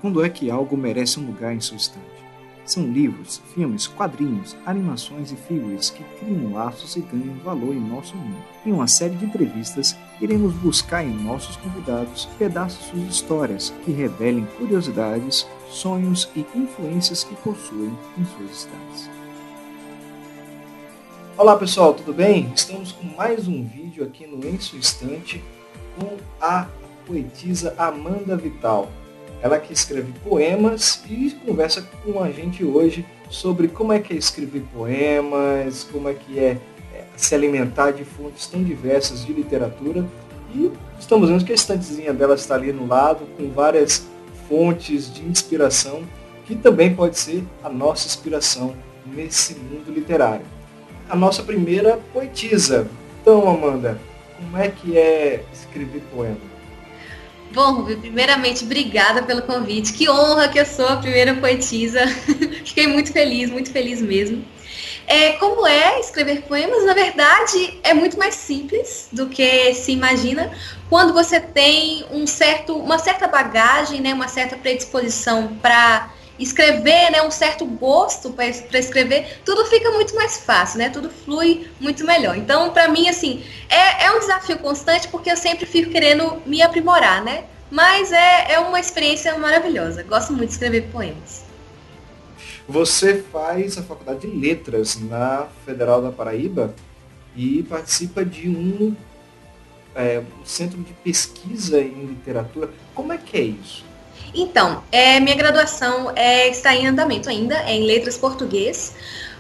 Quando é que algo merece um lugar em sua estante? São livros, filmes, quadrinhos, animações e figuras que criam laços e ganham valor em nosso mundo. Em uma série de entrevistas, iremos buscar em nossos convidados pedaços de suas histórias que revelem curiosidades, sonhos e influências que possuem em suas estantes. Olá pessoal, tudo bem? Estamos com mais um vídeo aqui no Em Sua Estante com a poetisa Amanda Vital. Ela que escreve poemas e conversa com a gente hoje sobre como é que é escrever poemas, como é que é se alimentar de fontes tão diversas de literatura. E estamos vendo que a estantezinha dela está ali no lado, com várias fontes de inspiração, que também pode ser a nossa inspiração nesse mundo literário. A nossa primeira poetisa. Então, Amanda, como é que é escrever poema? Bom, Rubio, primeiramente, obrigada pelo convite. Que honra que eu sou a primeira poetisa. Fiquei muito feliz mesmo. Como é escrever poemas? Na verdade, é muito mais simples do que se imagina. Quando você tem uma certa bagagem, né, uma certa predisposição para escrever, né, um certo gosto para escrever, tudo fica muito mais fácil, né? Tudo flui muito melhor. Então, para mim, assim, é um desafio constante porque eu sempre fico querendo me aprimorar, né? Mas é uma experiência maravilhosa. Gosto muito de escrever poemas. Você faz a faculdade de letras na Federal da Paraíba e participa de um centro de pesquisa em literatura. Como é que é isso? Então, minha graduação está em andamento ainda, é em letras português,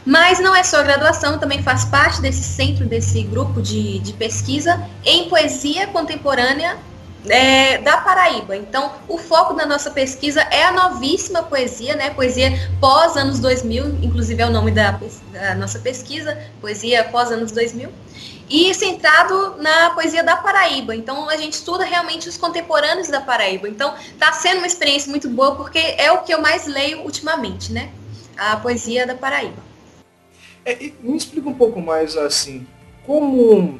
mas não é só a graduação, também faz parte desse centro, desse grupo de pesquisa em poesia contemporânea da Paraíba. Então, o foco da nossa pesquisa é a novíssima poesia, né? Poesia pós anos 2000, inclusive é o nome da nossa pesquisa, poesia pós anos 2000. E centrado na poesia da Paraíba. Então, a gente estuda realmente os contemporâneos da Paraíba. Então, está sendo uma experiência muito boa, porque é o que eu mais leio ultimamente, né? A poesia da Paraíba. Me explica um pouco mais, assim, como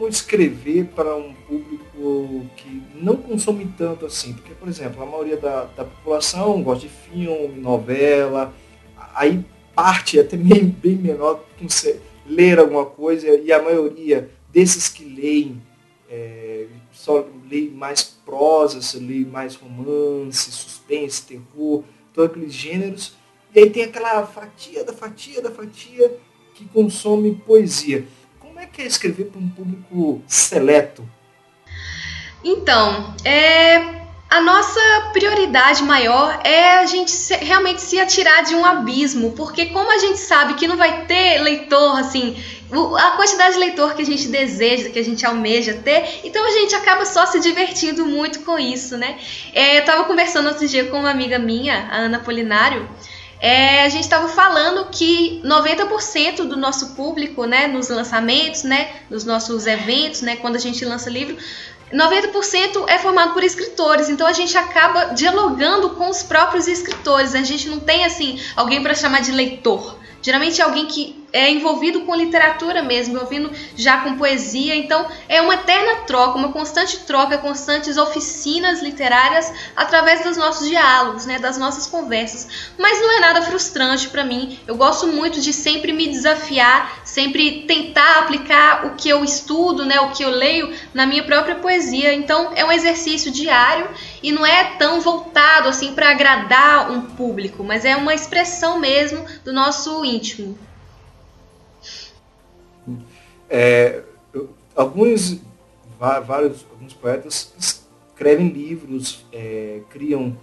escrever para um público que não consome tanto assim. Porque, por exemplo, a maioria da população gosta de filme, novela, aí parte até bem menor com ler alguma coisa, e a maioria desses que leem só leem mais prosa, leem mais romance, suspense, terror, todos aqueles gêneros, e aí tem aquela fatia que consome poesia. Como é que é escrever para um público seleto? Então, a nossa prioridade maior é a gente realmente se atirar de um abismo, porque como a gente sabe que não vai ter leitor, assim, a quantidade de leitor que a gente deseja, que a gente almeja ter, então a gente acaba só se divertindo muito com isso, né? Eu estava conversando outro dia com uma amiga minha, a Ana Polinário, a gente estava falando que 90% do nosso público, né, nos lançamentos, né, nos nossos eventos, né, quando a gente lança livro, 90% é formado por escritores, então a gente acaba dialogando com os próprios escritores, a gente não tem assim alguém para chamar de leitor, geralmente é alguém que é envolvido com literatura mesmo, envolvido já com poesia, então é uma eterna troca, uma constante troca, constantes oficinas literárias através dos nossos diálogos, né, das nossas conversas, mas não é nada frustrante para mim, eu gosto muito de sempre me desafiar, sempre tentar aplicar o que eu estudo, né, o que eu leio na minha própria poesia, então é um exercício diário e não é tão voltado assim para agradar um público, mas é uma expressão mesmo do nosso íntimo. Alguns poetas escrevem livros, criam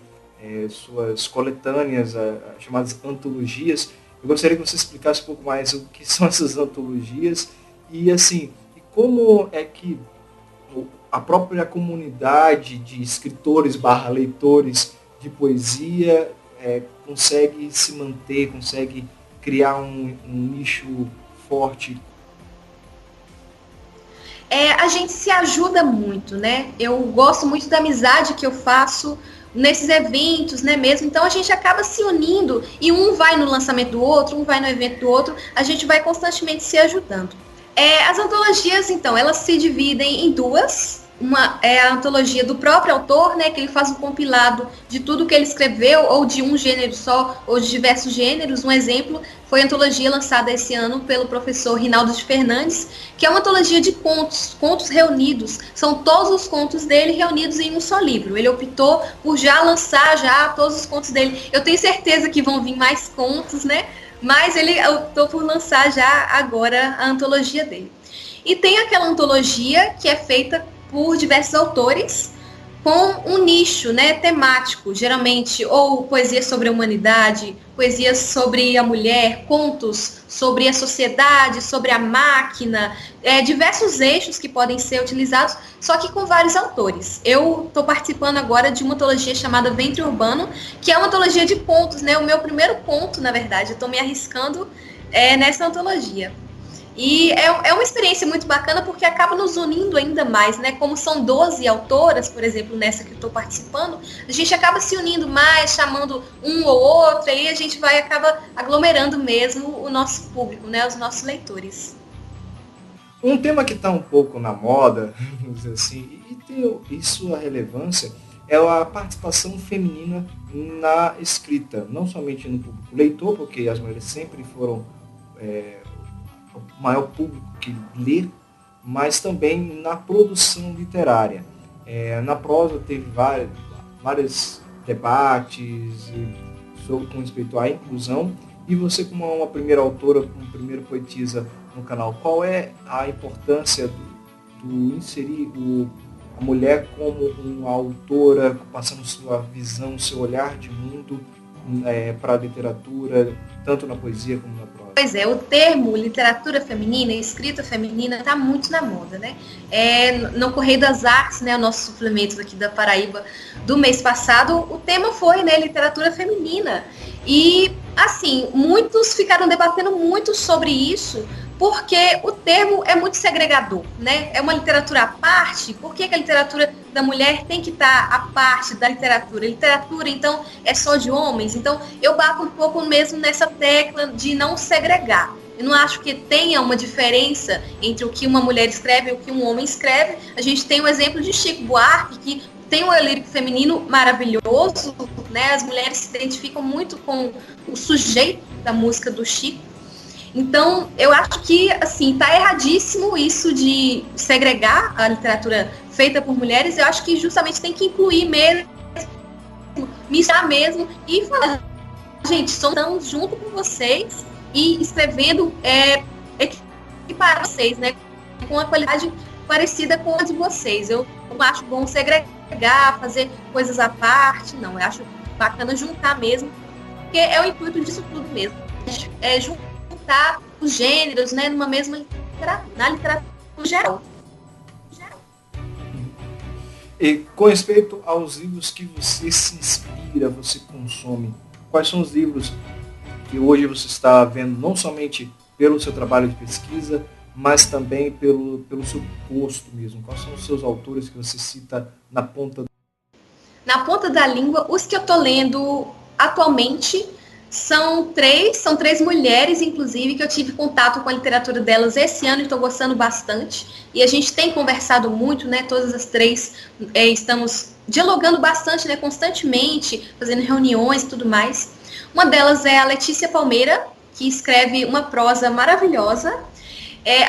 suas coletâneas, chamadas antologias. Eu gostaria que você explicasse um pouco mais o que são essas antologias e assim, como é que a própria comunidade de escritores / leitores de poesia consegue se manter, consegue criar um nicho forte. A gente se ajuda muito, né? Eu gosto muito da amizade que eu faço nesses eventos, né, mesmo. Então a gente acaba se unindo e um vai no lançamento do outro, um vai no evento do outro, a gente vai constantemente se ajudando. As antologias, então, elas se dividem em duas. é a antologia do próprio autor, né, que ele faz um compilado de tudo que ele escreveu, ou de um gênero só, ou de diversos gêneros. Um exemplo foi a antologia lançada esse ano pelo professor Rinaldo de Fernandes, que é uma antologia de contos reunidos. São todos os contos dele reunidos em um só livro. Ele optou por já lançar já todos os contos dele. Eu tenho certeza que vão vir mais contos, né? Mas ele optou por lançar já agora a antologia dele. E tem aquela antologia que é feita por diversos autores com um nicho, né, temático, geralmente ou poesia sobre a humanidade, poesia sobre a mulher, contos sobre a sociedade, sobre a máquina, diversos eixos que podem ser utilizados, só que com vários autores. Eu estou participando agora de uma antologia chamada Ventre Urbano, que é uma antologia de contos, né, o meu primeiro conto, na verdade, eu estou me arriscando nessa antologia. E é uma experiência muito bacana porque acaba nos unindo ainda mais, né? Como são 12 autoras, por exemplo, nessa que eu estou participando, a gente acaba se unindo mais, chamando um ou outro, aí a gente acaba aglomerando mesmo o nosso público, né? Os nossos leitores. Um tema que está um pouco na moda, vamos dizer assim, e tem sua relevância, é a participação feminina na escrita, não somente no público leitor, porque as mulheres sempre foram o maior público que lê, mas também na produção literária. Na prosa teve vários debates com respeito à inclusão, e você, como uma primeira autora, como primeira poetisa no canal, qual é a importância do inserir a mulher como uma autora, passando sua visão, seu olhar de mundo para a literatura, tanto na poesia como na prosa? Pois é, o termo literatura feminina e escrita feminina está muito na moda, né? No Correio das Artes, né, o nosso suplemento aqui da Paraíba do mês passado, o tema foi, né, literatura feminina. E, assim, muitos ficaram debatendo muito sobre isso, porque o termo é muito segregador, né? É uma literatura à parte. Por que a literatura da mulher tem que estar à parte da literatura? A literatura, então, é só de homens? Então, eu bato um pouco mesmo nessa tecla de não segregar. Eu não acho que tenha uma diferença entre o que uma mulher escreve e o que um homem escreve. A gente tem o exemplo de Chico Buarque, que tem um lírico feminino maravilhoso, né? As mulheres se identificam muito com o sujeito da música do Chico. Então, eu acho que, assim, tá erradíssimo isso de segregar a literatura feita por mulheres. Eu acho que justamente tem que incluir mesmo, misturar mesmo e falar, gente, estamos junto com vocês e escrevendo para vocês, né, com a qualidade parecida com a de vocês. Eu não acho bom segregar, fazer coisas à parte, não. Eu acho bacana juntar mesmo, porque é o intuito disso tudo mesmo. Juntar os gêneros, né, numa mesma literatura, na literatura geral. E com respeito aos livros que você se inspira, você consome, quais são os livros que hoje você está vendo, não somente pelo seu trabalho de pesquisa, mas também pelo seu gosto mesmo? Quais são os seus autores que você cita na ponta da língua? Os que eu estou lendo atualmente são três mulheres, inclusive, que eu tive contato com a literatura delas esse ano e estou gostando bastante. E a gente tem conversado muito, né? Todas as três estamos dialogando bastante, né? Constantemente, fazendo reuniões e tudo mais. Uma delas é a Letícia Palmeira, que escreve uma prosa maravilhosa.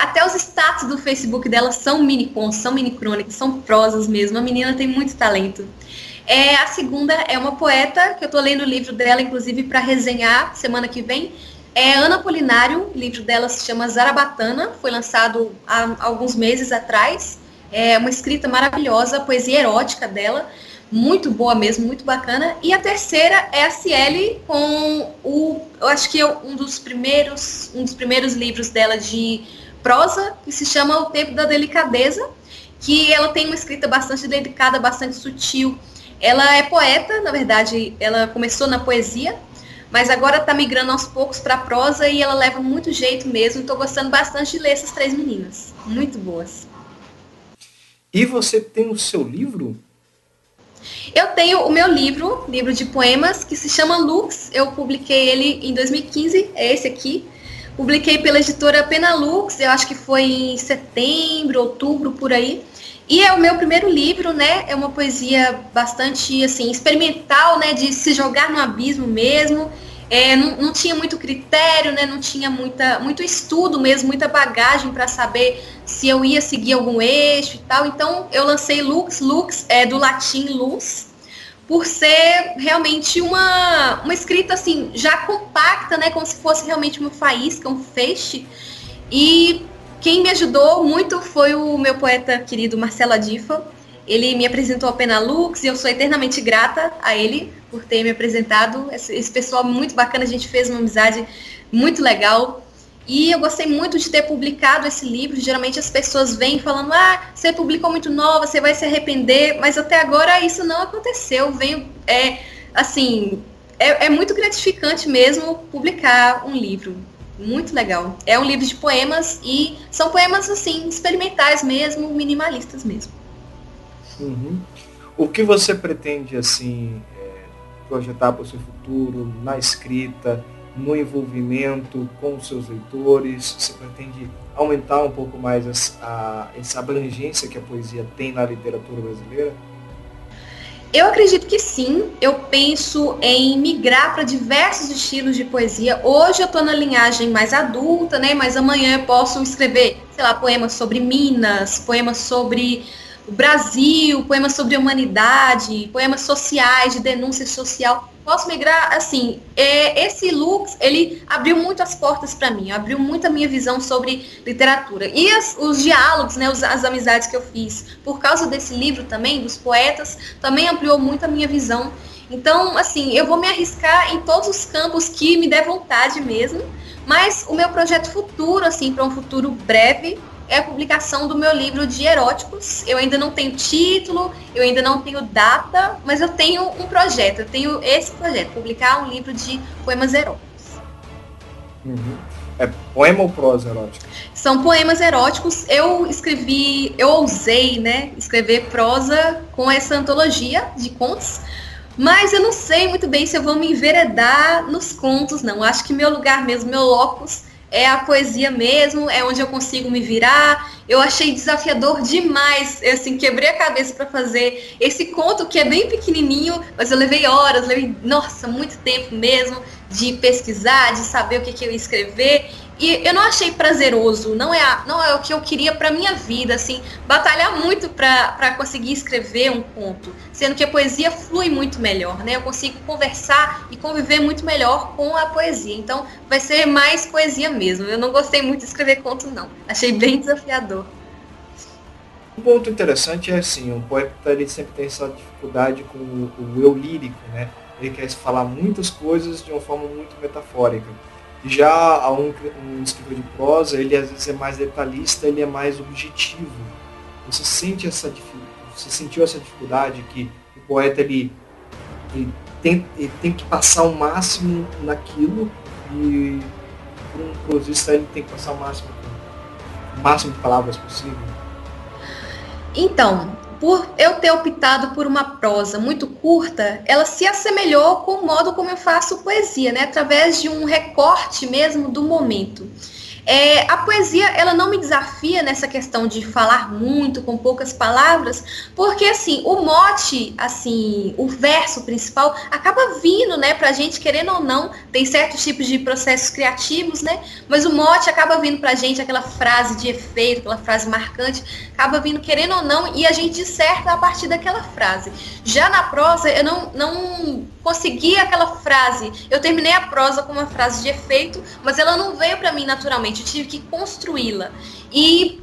Até os status do Facebook dela são mini contos, são mini crônicas, são prosas mesmo. A menina tem muito talento. A segunda é uma poeta, que eu estou lendo o livro dela, inclusive, para resenhar semana que vem. É Ana Polinário, o livro dela se chama Zarabatana, foi lançado há alguns meses atrás. É uma escrita maravilhosa, a poesia erótica dela, muito boa mesmo, muito bacana. E a terceira é a Ciele, com eu acho que um dos primeiros livros dela de prosa, que se chama O Tempo da Delicadeza, que ela tem uma escrita bastante delicada, bastante sutil. Ela é poeta, na verdade, ela começou na poesia, mas agora está migrando aos poucos para a prosa e ela leva muito jeito mesmo. Estou gostando bastante de ler essas três meninas, muito boas. E você tem o seu livro? Eu tenho o meu livro de poemas, que se chama Lux. Eu publiquei ele em 2015, é esse aqui. Publiquei pela editora Penalux, eu acho que foi em setembro, outubro, por aí. E é o meu primeiro livro, né? É uma poesia bastante, assim, experimental, né? De se jogar no abismo mesmo. Não tinha muito critério, né? Não tinha muito estudo mesmo, muita bagagem para saber se eu ia seguir algum eixo e tal. Então, eu lancei Lux. Lux é do latim luz, por ser realmente uma escrita, assim, já compacta, né? Como se fosse realmente uma faísca, um feixe. E quem me ajudou muito foi o meu poeta querido Marcelo Adifa. Ele me apresentou a Penalux e eu sou eternamente grata a ele por ter me apresentado. Esse pessoal muito bacana, a gente fez uma amizade muito legal. E eu gostei muito de ter publicado esse livro. Geralmente as pessoas vêm falando: ah, você publicou muito nova, você vai se arrepender. Mas até agora isso não aconteceu. É muito gratificante mesmo publicar um livro. Muito legal. É um livro de poemas e são poemas, assim, experimentais mesmo, minimalistas mesmo. Uhum. O que você pretende, assim, projetar para o seu futuro, na escrita, no envolvimento com os seus leitores? Você pretende aumentar um pouco mais essa abrangência que a poesia tem na literatura brasileira? Eu acredito que sim. Eu penso em migrar para diversos estilos de poesia. Hoje eu estou na linhagem mais adulta, né? Mas amanhã eu posso escrever, sei lá, poemas sobre Minas, poemas sobre o Brasil, poemas sobre a humanidade, poemas sociais, de denúncia social. Posso migrar, assim, esse Lux, ele abriu muito as portas para mim, abriu muito a minha visão sobre literatura. E os diálogos, né, as amizades que eu fiz, por causa desse livro também, dos poetas, também ampliou muito a minha visão. Então, assim, eu vou me arriscar em todos os campos que me der vontade mesmo, mas o meu projeto futuro, assim, para um futuro breve, é a publicação do meu livro de eróticos. Eu ainda não tenho título, eu ainda não tenho data, mas eu tenho um projeto, eu tenho esse projeto, publicar um livro de poemas eróticos. Uhum. É poema ou prosa erótica? São poemas eróticos. Eu ousei, né, escrever prosa com essa antologia de contos, mas eu não sei muito bem se eu vou me enveredar nos contos, não. Acho que meu lugar mesmo, meu locus, é a poesia mesmo, é onde eu consigo me virar. Eu achei desafiador demais, eu assim, quebrei a cabeça para fazer esse conto que é bem pequenininho, mas eu levei horas, nossa, muito tempo mesmo de pesquisar, de saber o que eu ia escrever. E eu não achei prazeroso, não é o que eu queria para minha vida, assim, batalhar muito para conseguir escrever um conto, sendo que a poesia flui muito melhor, né? Eu consigo conversar e conviver muito melhor com a poesia. Então, vai ser mais poesia mesmo. Eu não gostei muito de escrever conto, não. Achei bem desafiador. Um ponto interessante é assim, o poeta ele sempre tem essa dificuldade com o eu lírico, né? Ele quer falar muitas coisas de uma forma muito metafórica. Já um escritor de prosa, ele às vezes é mais detalhista, ele é mais objetivo. Você sentiu essa dificuldade que o poeta ele tem que passar o máximo naquilo e um prosista ele tem que passar o máximo de palavras possível? Então, por eu ter optado por uma prosa muito curta, ela se assemelhou com o modo como eu faço poesia, né? Através de um recorte mesmo do momento. A poesia, ela não me desafia nessa questão de falar muito, com poucas palavras, porque, assim, o mote, assim, o verso principal, acaba vindo, né, pra gente, querendo ou não, tem certos tipos de processos criativos, né, mas o mote acaba vindo pra gente, aquela frase de efeito, aquela frase marcante, acaba vindo, querendo ou não, e a gente disserta a partir daquela frase. Já na prosa, eu não consegui aquela frase, eu terminei a prosa com uma frase de efeito, mas ela não veio pra mim naturalmente, eu tive que construí-la. E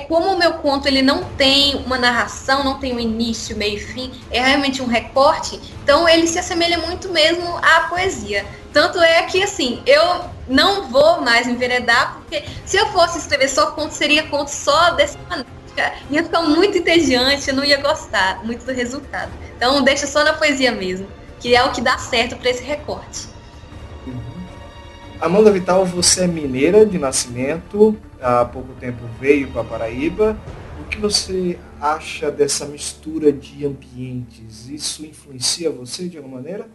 como o meu conto ele não tem uma narração, não tem um início, meio e fim, é realmente um recorte, então ele se assemelha muito mesmo à poesia. Tanto é que, assim, eu não vou mais enveredar, porque se eu fosse escrever só conto, seria conto só dessa maneira. Ia ficar muito entediante, eu não ia gostar muito do resultado. Então deixa só na poesia mesmo, que é o que dá certo para esse recorte. Amanda Vital, você é mineira de nascimento, há pouco tempo veio para Paraíba. O que você acha dessa mistura de ambientes? Isso influencia você de alguma maneira?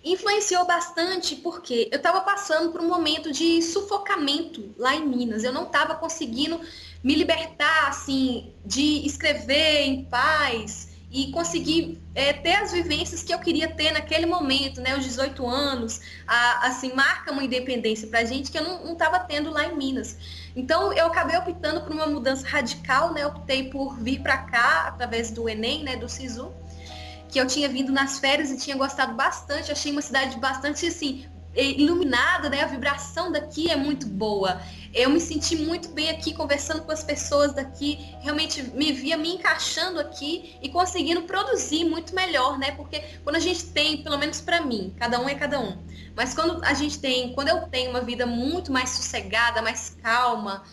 Influenciou bastante porque eu estava passando por um momento de sufocamento lá em Minas. Eu não estava conseguindo me libertar, assim, de escrever em paz e conseguir ter as vivências que eu queria ter naquele momento, né? Os 18 anos, assim, marca uma independência pra gente que eu não estava tendo lá em Minas. Então, eu acabei optando por uma mudança radical, né? Optei por vir para cá através do Enem, né? Do SISU, que eu tinha vindo nas férias e tinha gostado bastante. Achei uma cidade bastante, assim, iluminada, né? A vibração daqui é muito boa. Eu me senti muito bem aqui, conversando com as pessoas daqui, realmente me via me encaixando aqui e conseguindo produzir muito melhor, né? Porque quando a gente tem, pelo menos para mim, cada um é cada um, mas quando eu tenho uma vida muito mais sossegada, mais calma,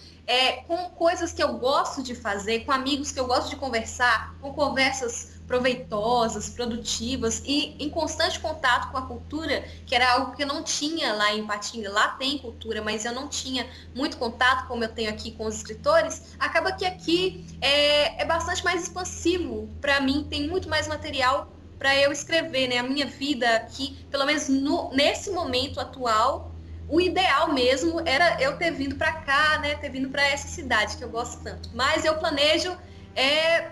com coisas que eu gosto de fazer, com amigos que eu gosto de conversar, com conversas proveitosas, produtivas e em constante contato com a cultura, que era algo que eu não tinha lá em Ipatinga. Lá tem cultura, mas eu não tinha muito contato como eu tenho aqui com os escritores. Acaba que aqui é bastante mais expansivo para mim, tem muito mais material para eu escrever, né? A minha vida aqui, pelo menos nesse momento atual, o ideal mesmo era eu ter vindo para cá, né? Ter vindo para essa cidade que eu gosto tanto. Mas eu planejo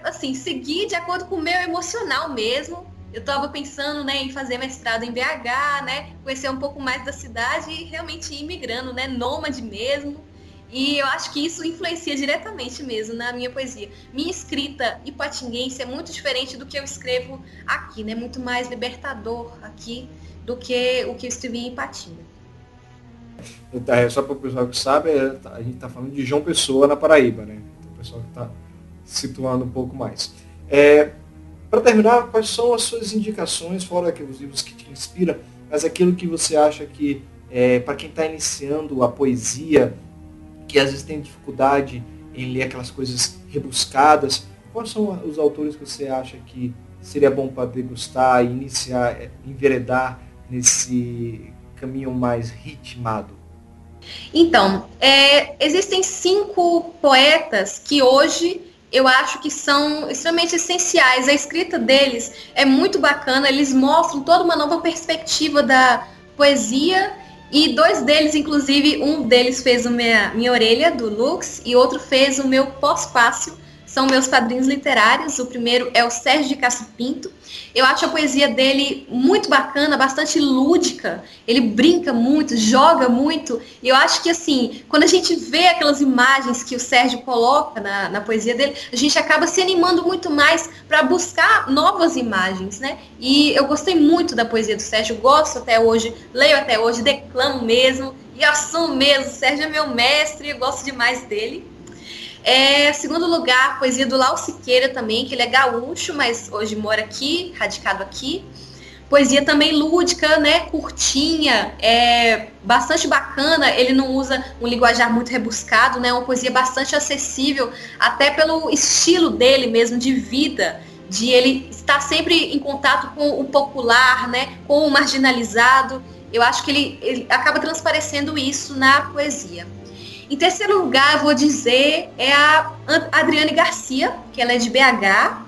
assim, seguir de acordo com o meu emocional mesmo. Eu estava pensando, né, em fazer mestrado em BH, né, conhecer um pouco mais da cidade e realmente ir migrando, né, nômade mesmo. E eu acho que isso influencia diretamente mesmo na minha poesia. Minha escrita ipatinguense é muito diferente do que eu escrevo aqui, né, muito mais libertador aqui do que o que eu escrevi em Ipatinga. Só para o pessoal que sabe, a gente está falando de João Pessoa, na Paraíba, né? Então, o pessoal que está situando um pouco mais. Para terminar, quais são as suas indicações, fora os livros que te inspiram, mas aquilo que você acha que, para quem está iniciando a poesia, que às vezes tem dificuldade em ler aquelas coisas rebuscadas, quais são os autores que você acha que seria bom para degustar e iniciar, enveredar nesse caminho mais ritmado? Então, existem 5 poetas que hoje eu acho que são extremamente essenciais. A escrita deles é muito bacana, eles mostram toda uma nova perspectiva da poesia, e 2 deles, inclusive, um deles fez minha orelha, do Lux, e outro fez o meu pós-fácil. São meus padrinhos literários. O primeiro é o Sérgio de Castro Pinto. Eu acho a poesia dele muito bacana, bastante lúdica. Ele brinca muito, joga muito. E eu acho que, assim, quando a gente vê aquelas imagens que o Sérgio coloca na poesia dele, a gente acaba se animando muito mais para buscar novas imagens, né? E eu gostei muito da poesia do Sérgio, gosto até hoje, leio até hoje, declamo mesmo e assumo mesmo. O Sérgio é meu mestre, eu gosto demais dele. Segundo lugar, poesia do Lau Siqueira também, que ele é gaúcho, mas hoje mora aqui, radicado aqui. Poesia também lúdica, né, curtinha, bastante bacana. Ele não usa um linguajar muito rebuscado, né, uma poesia bastante acessível, até pelo estilo dele mesmo de vida, de ele estar sempre em contato com o popular, né, com o marginalizado. Eu acho que ele acaba transparecendo isso na poesia. Em terceiro lugar, eu vou dizer, a Adriane Garcia, que ela é de BH.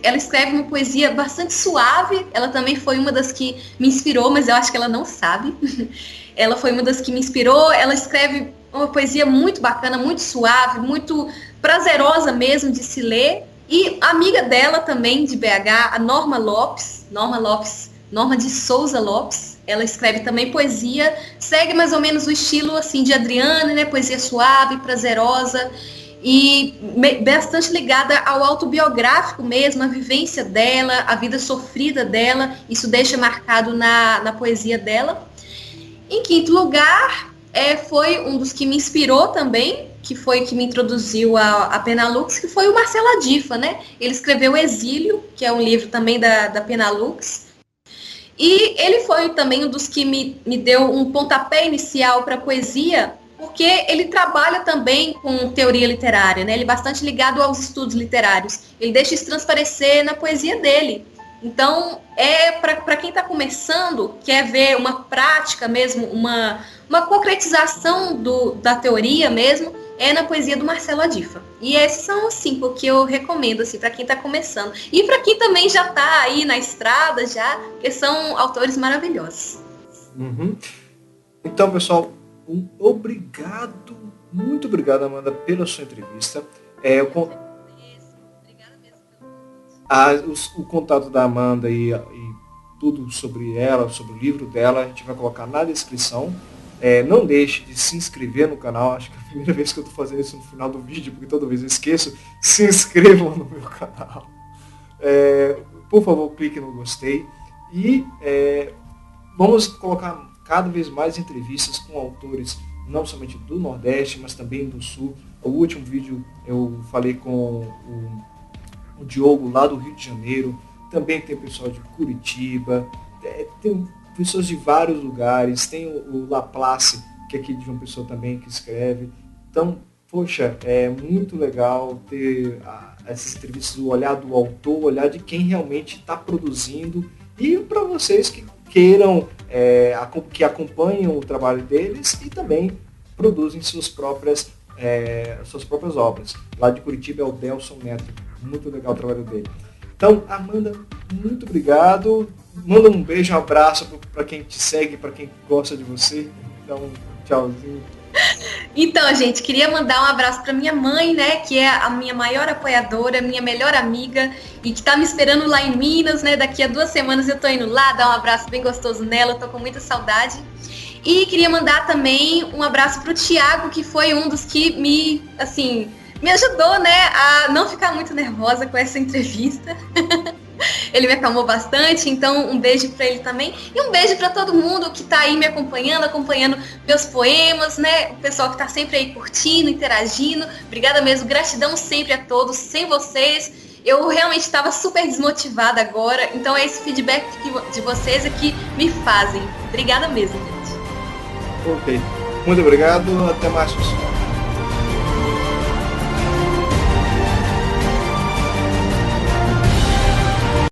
Ela escreve uma poesia bastante suave. Ela também foi uma das que me inspirou, mas eu acho que ela não sabe. Ela foi uma das que me inspirou. Ela escreve uma poesia muito bacana, muito suave, muito prazerosa mesmo de se ler. E a amiga dela também, de BH, a Norma de Souza Lopes. Ela escreve também poesia, segue mais ou menos o estilo assim de Adriane, né? Poesia suave, prazerosa e bastante ligada ao autobiográfico mesmo, a vivência dela, a vida sofrida dela. Isso deixa marcado na poesia dela. Em quinto lugar, foi um dos que me inspirou também, que foi que me introduziu a Penalux, que foi o Marcelo Adifa, né? Ele escreveu Exílio, que é um livro também da Penalux. E ele foi também um dos que me deu um pontapé inicial para a poesia, porque ele trabalha também com teoria literária, né? Ele é bastante ligado aos estudos literários. Ele deixa isso transparecer na poesia dele. Então, para quem está começando, quer ver uma prática mesmo, uma concretização da teoria mesmo, na poesia do Marcelo Adifa. E esses são os 5 que eu recomendo assim, para quem está começando. E para quem também já está aí na estrada, porque são autores maravilhosos. Uhum. Então, pessoal, um obrigado Muito obrigado, Amanda, pela sua entrevista. O contato da Amanda e tudo sobre ela, sobre o livro dela, a gente vai colocar na descrição. Não deixe de se inscrever no canal, acho que é a primeira vez que eu estou fazendo isso no final do vídeo, porque toda vez eu esqueço. Se inscrevam no meu canal. Por favor, clique no gostei. E vamos colocar cada vez mais entrevistas com autores, não somente do Nordeste, mas também do Sul. O último vídeo eu falei com o Diogo, lá do Rio de Janeiro. Também tem pessoal de Curitiba, tem pessoas de vários lugares. Tem o Laplace, que é aqui de uma pessoa também que escreve. Então, poxa, é muito legal ter essas entrevistas, o olhar do autor, o olhar de quem realmente está produzindo. E para vocês que queiram, que acompanham o trabalho deles e também produzem suas próprias obras. Lá de Curitiba é o Delson Neto. Muito legal o trabalho dele. Então, Amanda, muito obrigado. Manda um beijo, um abraço para quem te segue, para quem gosta de você. Então, tchauzinho. Então, gente, queria mandar um abraço para minha mãe, né, que é a minha maior apoiadora, minha melhor amiga e que tá me esperando lá em Minas, né? Daqui a 2 semanas eu tô indo lá dar um abraço bem gostoso nela, tô com muita saudade. E queria mandar também um abraço pro Thiago, que foi um dos que me ajudou, né, a não ficar muito nervosa com essa entrevista. Ele me acalmou bastante, então um beijo para ele também. E um beijo para todo mundo que tá aí me acompanhando meus poemas, né? O pessoal que tá sempre aí curtindo, interagindo. Obrigada mesmo, gratidão sempre a todos. Sem vocês, eu realmente estava super desmotivada agora. Então é esse feedback de vocês que me fazem. Obrigada mesmo, gente. Ok. Muito obrigado. Até mais, pessoal.